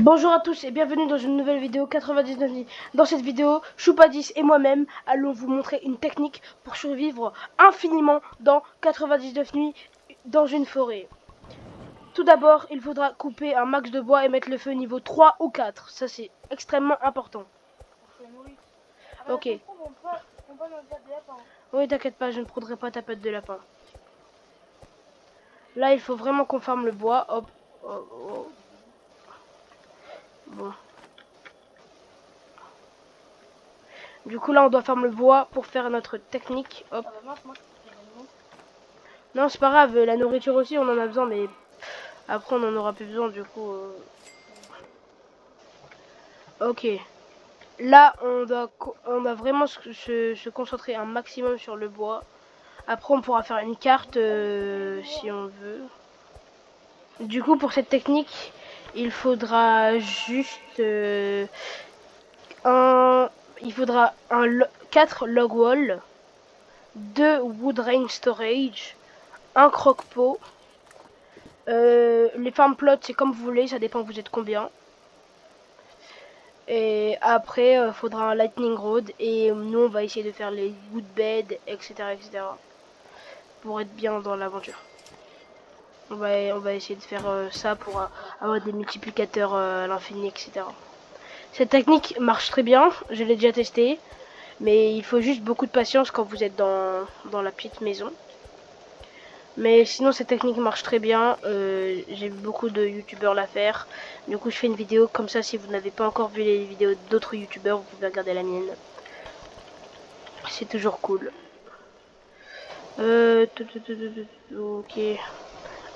Bonjour à tous et bienvenue dans une nouvelle vidéo 99 nuits. Dans cette vidéo, Choupadis et moi-même allons vous montrer une technique pour survivre infiniment dans 99 nuits dans une forêt. Tout d'abord, il faudra couper un max de bois et mettre le feu niveau 3 ou 4. Ça c'est extrêmement important. Ok. Oui, t'inquiète pas, je ne prendrai pas ta pâte de lapin. Là, il faut vraiment qu'on farme le bois. Hop. Oh, oh. Bon. Du coup, là, on doit farmer le bois pour faire notre technique. Hop. Non, c'est pas grave. La nourriture aussi, on en a besoin, mais après, on en aura plus besoin, du coup. Ok. Là, on doit vraiment se concentrer un maximum sur le bois. Après, on pourra faire une carte si on veut. Du coup, pour cette technique, il faudra juste il faudra 4 log wall, 2 wood rain storage, un croque-pot. Les farm plots, c'est comme vous voulez, ça dépend vous êtes combien. Et après, faudra un lightning rod et nous on va essayer de faire les wood beds, etc., pour être bien dans l'aventure. On va essayer de faire ça pour avoir des multiplicateurs à l'infini, etc. Cette technique marche très bien, je l'ai déjà testé, mais il faut juste beaucoup de patience quand vous êtes dans la petite maison. Mais sinon cette technique marche très bien, j'ai vu beaucoup de youtubeurs la faire. Du coup je fais une vidéo comme ça, si vous n'avez pas encore vu les vidéos d'autres youtubeurs, vous pouvez regarder la mienne. C'est toujours cool. Ok.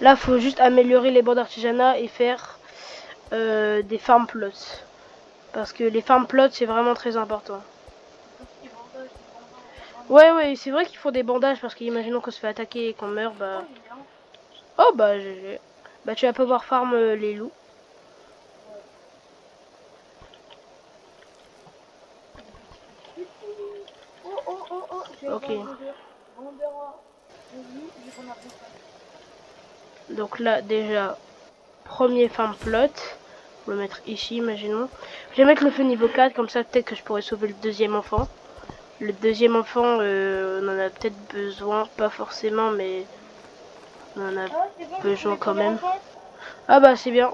Là faut juste améliorer les bandes d'artisanat et faire des farm plots. Parce que les farm plots c'est vraiment très important. Ouais, c'est vrai qu'il faut des bandages parce qu'imaginons qu'on se fait attaquer et qu'on meurt, bah... Oh bah GG. Bah tu vas pouvoir farm les loups. Ok. Donc là déjà, premier farm plot. On va le mettre ici, imaginons. Je vais mettre le feu niveau 4, comme ça peut-être que je pourrais sauver le deuxième enfant. Le deuxième enfant, on en a peut-être besoin, pas forcément, mais on en a besoin quand même. Ah bah c'est bien.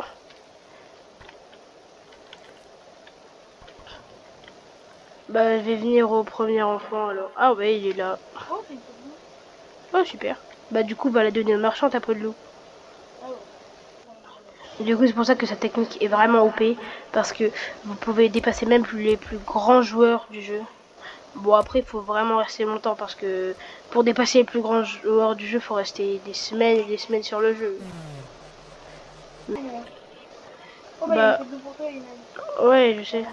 Bah je vais venir au premier enfant alors. Ah ouais, il est là. Oh super. Bah du coup, va la donner au marchand après le loup. Du coup, c'est pour ça que cette technique est vraiment OP, parce que vous pouvez dépasser même les plus grands joueurs du jeu. Bon, après, il faut vraiment rester longtemps, parce que pour dépasser les plus grands joueurs du jeu, il faut rester des semaines et des semaines sur le jeu. Bah, ouais, je sais.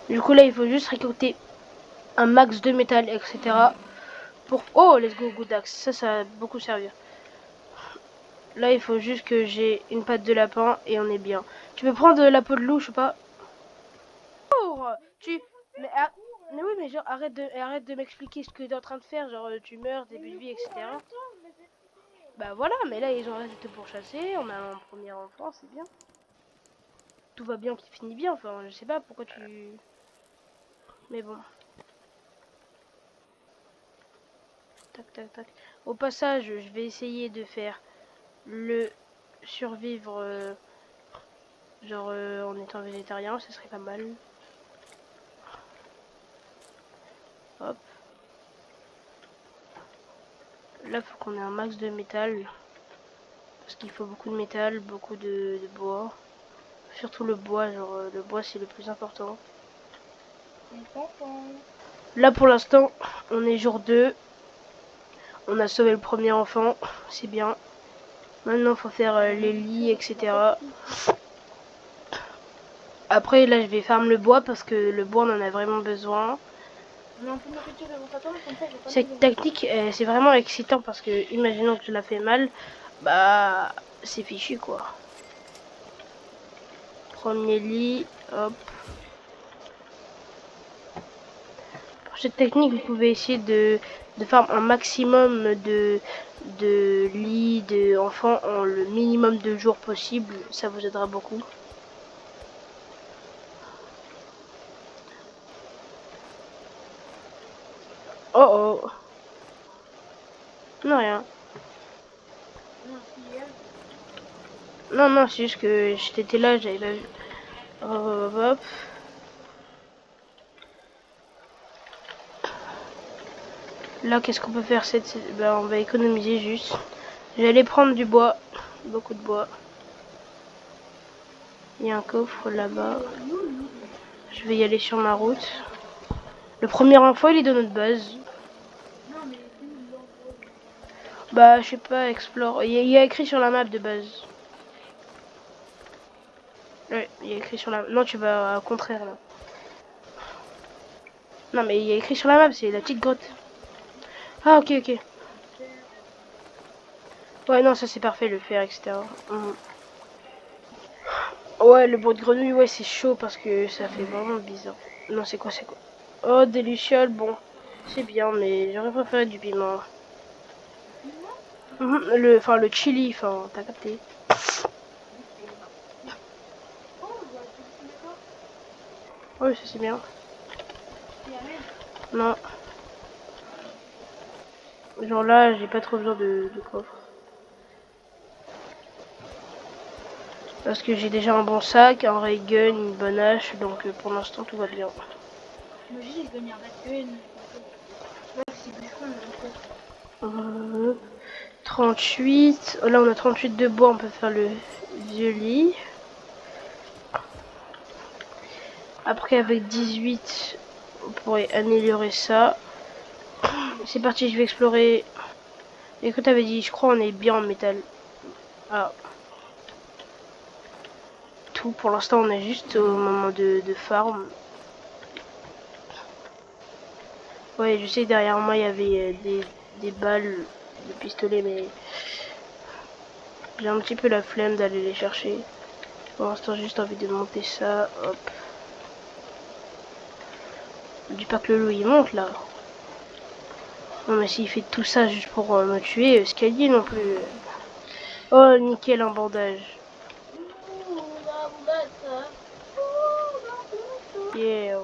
Du coup, là, il faut juste récolter un max de métal, etc. Pour... Oh, let's go, good axe. Ça va beaucoup servir. Là, il faut juste que j'ai une patte de lapin et on est bien. Tu peux prendre la peau de loup, je sais pas. Oh, mais, mais oui, mais genre, arrête de m'expliquer ce que tu es en train de faire. Genre, tu meurs, début de vie, etc. Bah voilà, mais là, ils ont arrêté pour chasser. On a un premier enfant, c'est bien. Tout va bien qui finit bien. Enfin, je sais pas pourquoi tu... Mais bon. Tac, tac, tac. Au passage, je vais essayer de faire le survivre... genre, en étant végétarien, ce serait pas mal. Hop. Là, faut qu'on ait un max de métal. Parce qu'il faut beaucoup de métal, beaucoup de bois. Surtout le bois, genre le bois c'est le plus important. Là pour l'instant, on est jour 2. On a sauvé le premier enfant, c'est bien. Maintenant, faut faire les lits, etc. Après, là, je vais farm le bois parce que le bois, on en a vraiment besoin. Cette technique, c'est vraiment excitant parce que, imaginons que je la fais mal, bah, c'est fichu quoi. Premier lit, hop. Pour cette technique, vous pouvez essayer de de farm un maximum de lits d'enfants en le minimum de jours possible, ça vous aidera beaucoup. Oh oh. Non, rien. Non, non, c'est juste que j'étais là, j'avais pas vu. Hop. Là, qu'est-ce qu'on peut faire ben, on va économiser juste. J'allais prendre du bois. Beaucoup de bois. Il y a un coffre là-bas. Je vais y aller sur ma route. Le premier enfant, il est dans notre base. Bah, je sais pas, explore. Il y a écrit sur la map de base. Ouais, il y a écrit sur la... Non, tu vas au contraire, là. Non, mais il y a écrit sur la map, c'est la petite grotte. Ah, ok, ok. Ouais, non, ça c'est parfait, le fer, etc. Ouais, le bruit de grenouille, ouais, c'est chaud parce que ça fait vraiment bizarre. Non, c'est quoi, c'est quoi? Oh, des lucioles, bon. C'est bien, mais j'aurais préféré du piment. Enfin, le chili, enfin, t'as capté. Ouais, ça c'est bien. Non. Genre là, j'ai pas trop besoin de coffre. Parce que j'ai déjà un bon sac, un ray gun, une bonne hache, donc pour l'instant tout va bien. 38. Là on a 38 de bois, on peut faire le vieux lit. Après avec 18, on pourrait améliorer ça. C'est parti, je vais explorer. Et que t'avais dit, je crois on est bien en métal. Ah. Tout, pour l'instant on est juste au moment de farm. Ouais, je sais que derrière moi il y avait des balles de pistolet, mais j'ai un petit peu la flemme d'aller les chercher. Pour l'instant, j'ai juste envie de monter ça. Hop. Ne dis pas que le loup il monte là. Non, mais s'il fait tout ça juste pour me tuer, escalier non plus. Oh, nickel, un bandage. Yeah.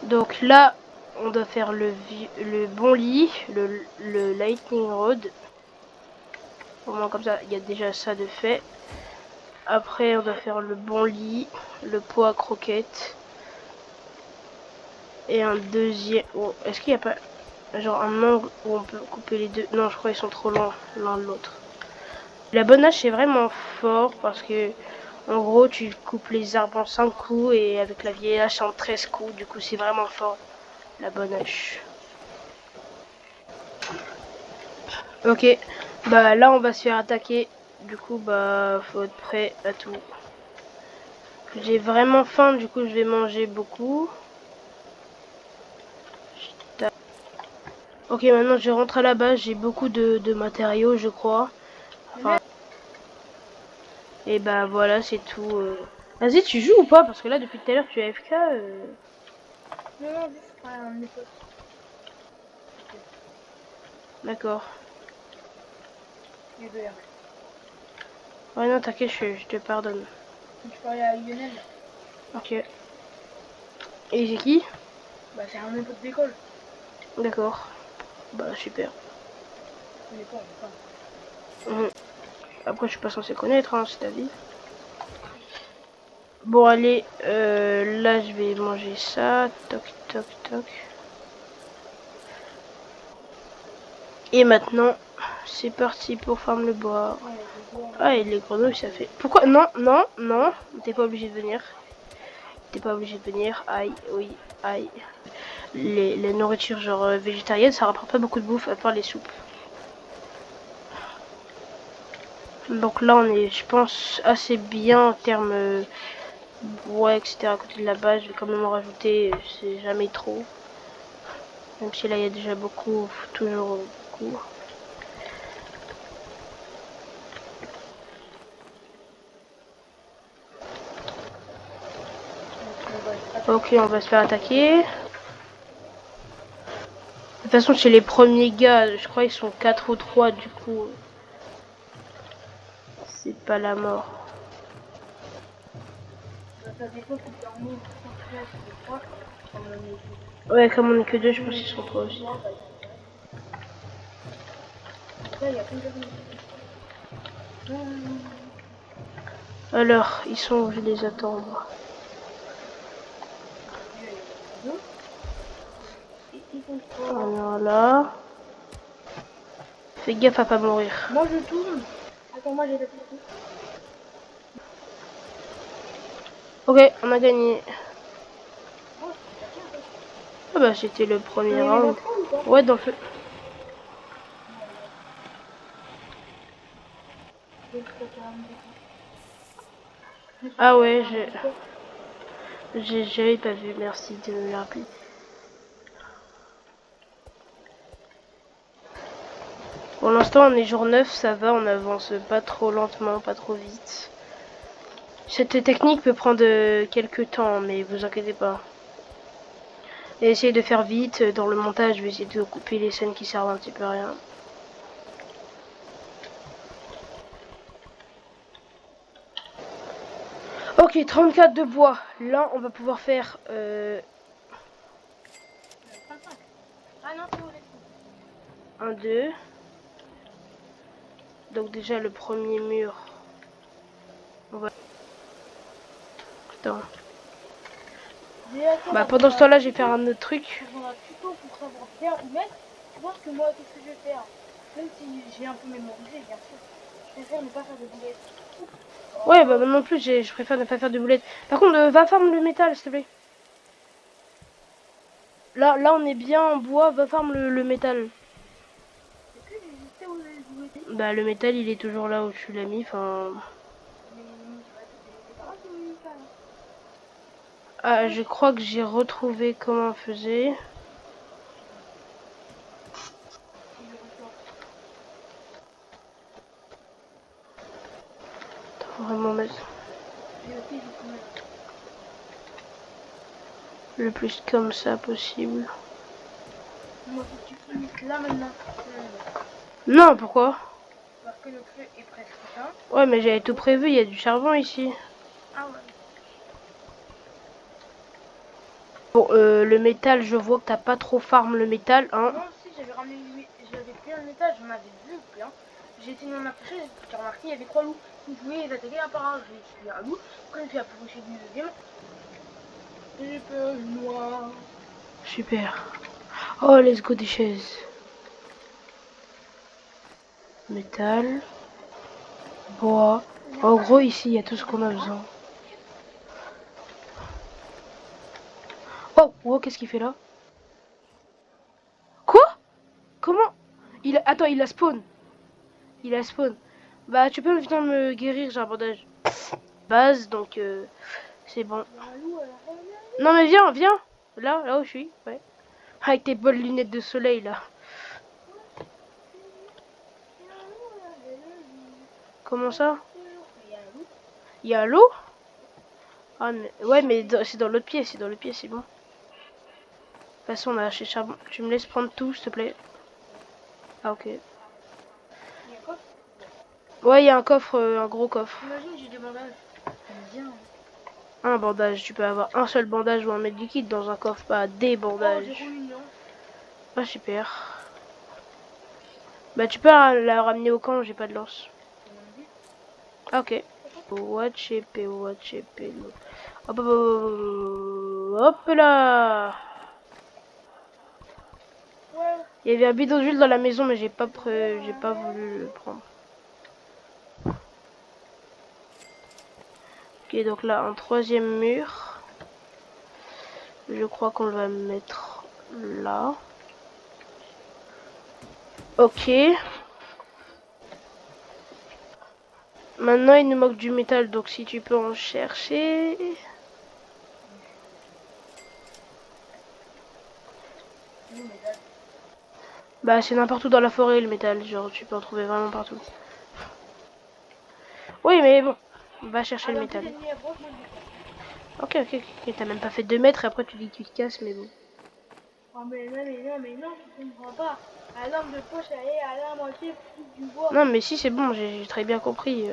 Donc là, on doit faire le bon lit, le lightning rod. Au moins comme ça, il y a déjà ça de fait. Après, on doit faire le bon lit, le pot à croquettes. Et un deuxième... Oh, est-ce qu'il n'y a pas genre un angle où on peut couper les deux? Non, je crois qu'ils sont trop loin l'un de l'autre. La bonne hache c'est vraiment fort parce que en gros tu coupes les arbres en 5 coups et avec la vieille hache en 13 coups. Du coup c'est vraiment fort la bonne hache. Ok, bah là on va se faire attaquer. Du coup bah faut être prêt à tout. J'ai vraiment faim, du coup je vais manger beaucoup. Ok, maintenant je rentre à la base, j'ai beaucoup de matériaux je crois. Enfin, et bah voilà, c'est tout. Vas-y, tu joues ou pas? Parce que là depuis tout à l'heure tu es AFK. Non, juste un époque. D'accord. Les deux R. Ouais non t'inquiète, je te pardonne. Tu parlais à Lionel. Ok. Et c'est qui? Bah c'est un pote d'école. D'accord. Bah super. On est pas. Après je suis pas censé connaître, hein, c'est ta vie. Bon allez, là je vais manger ça. Toc toc toc. Et maintenant, c'est parti pour farm le bois. Ah et les grenouilles ça fait... Pourquoi? Non, non, non. T'es pas obligé de venir. T'es pas obligé de venir. Aïe, oui, aïe. Les nourritures genre végétariennes, ça rapporte pas beaucoup de bouffe à part les soupes. Donc là on est, je pense, assez bien en termes bois, etc. À côté de la base, je vais quand même en rajouter, c'est jamais trop. Même si là il y a déjà beaucoup, toujours beaucoup. Ok, on va se faire attaquer. De toute façon, chez les premiers gars, je crois qu'ils sont 4 ou 3 du coup. C'est pas la mort. Ça dépend si t'es en nombre, quand tu es sur les 3, comme on est deux. Ouais, comme on est que 2, je pense qu'ils sont 3 aussi. Là, il y a plein de personnes. Alors, ils sont où? Je les attends, moi. Voilà. Fais gaffe à pas mourir. Moi je tourne. Attends, moi j'ai la tête. Ok, on a gagné. Ah bah c'était le premier round. Ouais, dans le feu. Ah ouais, j'avais pas vu, merci de me le rappeler. Pour l'instant on est jour 9, ça va, on avance pas trop lentement, pas trop vite. Cette technique peut prendre quelques temps, mais vous inquiétez pas. Et essayez de faire vite, dans le montage je vais essayer de couper les scènes qui servent un petit peu à rien. Ok, 34 de bois. Là on va pouvoir faire... Ah non, c'est vrai. 1, 2. Donc déjà le premier mur. On va... Attends. Bah pendant ce temps là je vais faire un autre truc. Dans un tuto pour savoir faire ou mettre, je pense que moi, qu'est-ce que je vais faire? Même si j'ai un peu mémorisé, bien sûr. Je préfère ne pas faire de boulettes. Ouais bah moi non plus je préfère ne pas faire de boulettes. Par contre va farm le métal s'il te plaît. Là on est bien en bois, va farm le métal. Bah le métal il est toujours là où tu l'as mis, enfin... Ah je crois que j'ai retrouvé comment on faisait. Attends, vraiment mettre le plus comme ça possible. Moi, faut que tu finisses là maintenant. Non, pourquoi? Parce que le feu est presque éteint. Ouais mais j'avais tout prévu, il y a du charbon ici. Ah ouais. Bon le métal je vois que t'as pas trop farm le métal hein. Moi aussi, j'avais ramené j'avais plein de métal, j'en avais vu plein. J'ai été m'en approcher, j'ai remarqué, il y avait 3 loups. Donc, je voulais les attaquer un par un. J'ai tué un loup, après je me suis approché du deuxième. J'ai peur du noir. Super. Oh let's go des chaises. Métal. Bois. En gros ici il y a tout ce qu'on a besoin. Oh, oh qu'est-ce qu'il fait là? Quoi? Comment? Attends, il a spawn. Il a spawn. Bah tu peux venir me guérir, j'ai un bandage. Base, donc c'est bon. Non mais viens, viens. Là où je suis, ouais. Avec tes bonnes lunettes de soleil là. Comment ça? Il y a l'eau? Ah mais ouais mais c'est dans l'autre pied, c'est bon. De toute façon on a acheté charbon. Tu me laisses prendre tout s'il te plaît. Ah ok. Ouais il y a un coffre, un gros coffre. Imagine, j'ai des bandages. Bien. Un bandage, tu peux avoir un seul bandage ou un mètre liquide dans un coffre, pas des bandages. Ah super. Bah tu peux la ramener au camp, j'ai pas de lance. Ah ok. Watch épée, watch épée. Hop, hop, hop, hop là. Il y avait un bidon d'huile dans la maison mais j'ai pas voulu le prendre. Ok donc là un troisième mur. Je crois qu'on va mettre là. Ok. Maintenant il nous manque du métal donc si tu peux en chercher. Bah c'est n'importe où dans la forêt le métal, genre tu peux en trouver vraiment partout. Oui mais bon, va chercher le métal. Ok, ok, ok. T'as même pas fait 2 mètres et après tu dis que tu te casses, mais bon. Oh mais non, tu comprends pas. La lampe de poche, elle est à la moitié du bois. Non, mais si, c'est bon, j'ai très bien compris.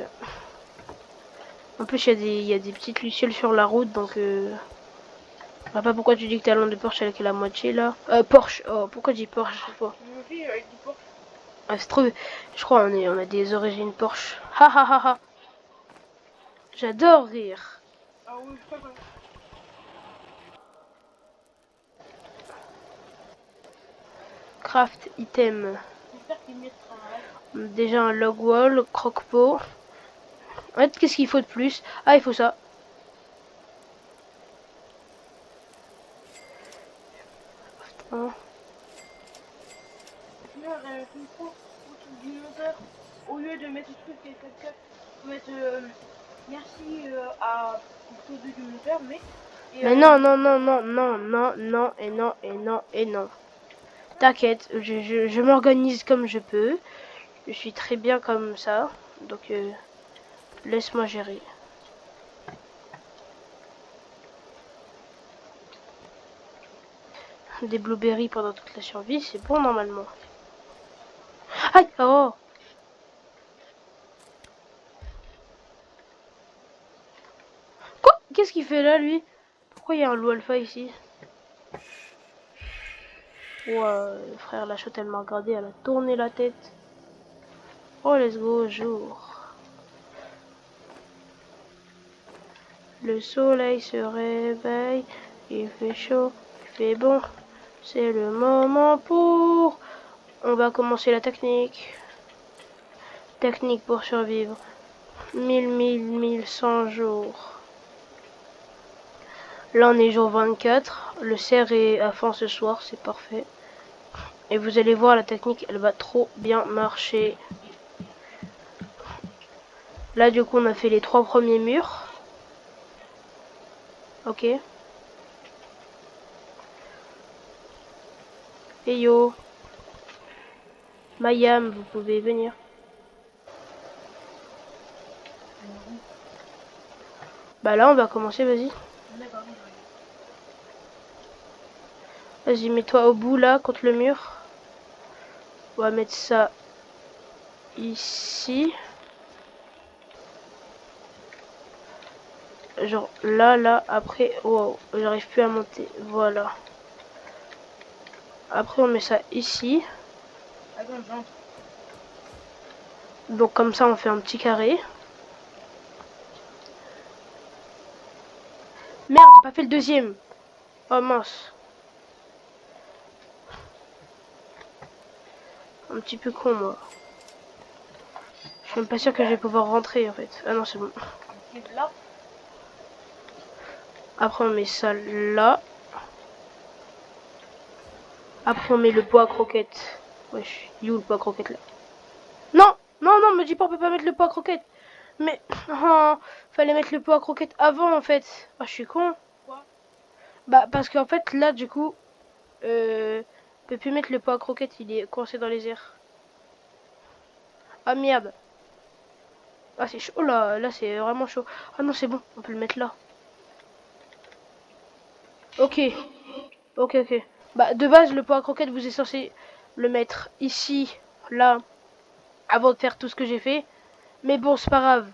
En plus, il y a des petites lucioles sur la route, donc... Je sais pas pourquoi tu dis que ta lampe de Porsche elle est à la moitié, là. Porsche. Oh, pourquoi je dis Porsche à chaque fois? Moi aussi, avec du Porsche. Ah, c'est trop... Je crois on a des origines Porsche. Ha ha ha ha. J'adore rire. Ah oui, c'est vrai. Craft item. J'espère qu'il mettra Déjà un log wall, croque-pot. En fait, qu'est-ce qu'il faut de plus? Ah, il faut ça. Putain. sinon, une fois autour du moteur, au lieu de mettre le truc et quelqu'un, mettre merci à au dos du moteur, mais. Et, Mais non, non, non, non, non, non, non, et non, et non, et non. T'inquiète, je m'organise comme je peux. Je suis très bien comme ça. Donc, laisse-moi gérer. Des blueberries pendant toute la survie, c'est bon normalement. Aïe, oh. Quoi? Qu'est-ce qu'il fait là, lui? Pourquoi il y a un loup alpha ici? Ouah, frère, la chotte, elle m'a regardé, elle a tourné la tête. Oh, let's go, jour. Le soleil se réveille, il fait chaud, il fait bon. C'est le moment pour... On va commencer la technique. Technique pour survivre. 1100 jours. Là, on est jour 24. Le cerf est à fond ce soir, c'est parfait. Et vous allez voir, la technique, elle va trop bien marcher. Là, du coup, on a fait les 3 premiers murs. Ok. Hey yo. Mayam, vous pouvez venir. Bah là, on va commencer, vas-y. D'accord. Vas-y, mets-toi au bout, là, contre le mur. On va mettre ça ici. Genre là, là, après... Wow, j'arrive plus à monter. Voilà. Après, on met ça ici. Attends, j'entre. Donc comme ça, on fait un petit carré. Merde, j'ai pas fait le deuxième. Oh mince. Un petit peu con, moi. Je suis même pas sûr que je vais pouvoir rentrer, en fait. Ah non, c'est bon. Là. Après, on met ça là. Après, on met le pot à croquettes. Wesh, il est où le pot à croquettes, là? Non, non, non, me dis pas, on peut pas mettre le pot à croquettes. Mais, oh, fallait mettre le pot à croquettes avant, en fait. Ah, je suis con. Quoi? Bah, parce qu'en fait, là, du coup, on peut plus mettre le pot à croquettes, il est coincé dans les airs. Ah, merde. Ah, c'est chaud. Oh là, là, c'est vraiment chaud. Ah non, c'est bon, on peut le mettre là. Ok, ok, ok. Bah, de base, le pot à croquettes, vous êtes censé le mettre ici, là, avant de faire tout ce que j'ai fait. Mais bon, c'est pas grave.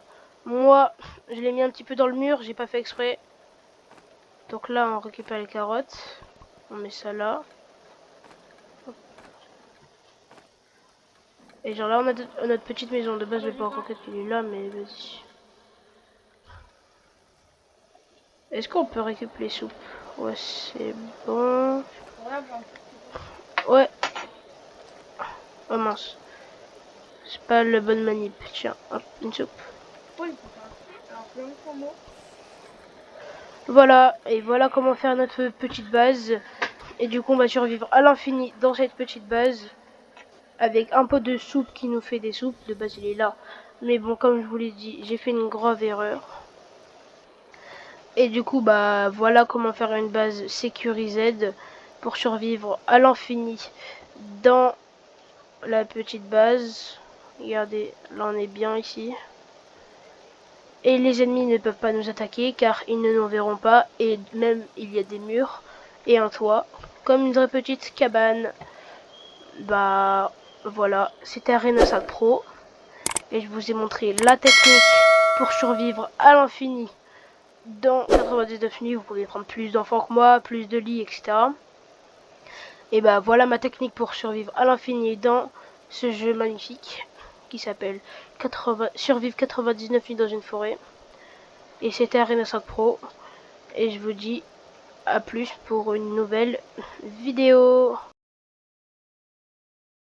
Moi, je l'ai mis un petit peu dans le mur, j'ai pas fait exprès. Donc là, on récupère les carottes. On met ça là. Et genre là, on a notre petite maison. De base, le pot à croquettes, il est là, mais vas-y. Est-ce qu'on peut récupérer les soupes? Ouais, c'est bon. Ouais. Oh mince. C'est pas la bonne manip. Tiens, hop, une soupe. Voilà, et voilà comment faire notre petite base. Et du coup, on va survivre à l'infini dans cette petite base. Avec un pot de soupe qui nous fait des soupes. De base, il est là. Mais bon, comme je vous l'ai dit, j'ai fait une grave erreur. Et du coup, bah voilà comment faire une base sécurisée pour survivre à l'infini dans la petite base. Regardez, là on est bien ici. Et les ennemis ne peuvent pas nous attaquer car ils ne nous verront pas. Et même il y a des murs et un toit. Comme une vraie petite cabane. Bah voilà, c'était Arena 5 Pro. Et je vous ai montré la technique pour survivre à l'infini. Dans 99 nuits, vous pouvez prendre plus d'enfants que moi, plus de lits, etc. Et bah voilà ma technique pour survivre à l'infini dans ce jeu magnifique qui s'appelle Survivre 99 nuits dans une forêt. Et c'était Arena 5 Pro. Et je vous dis à plus pour une nouvelle vidéo.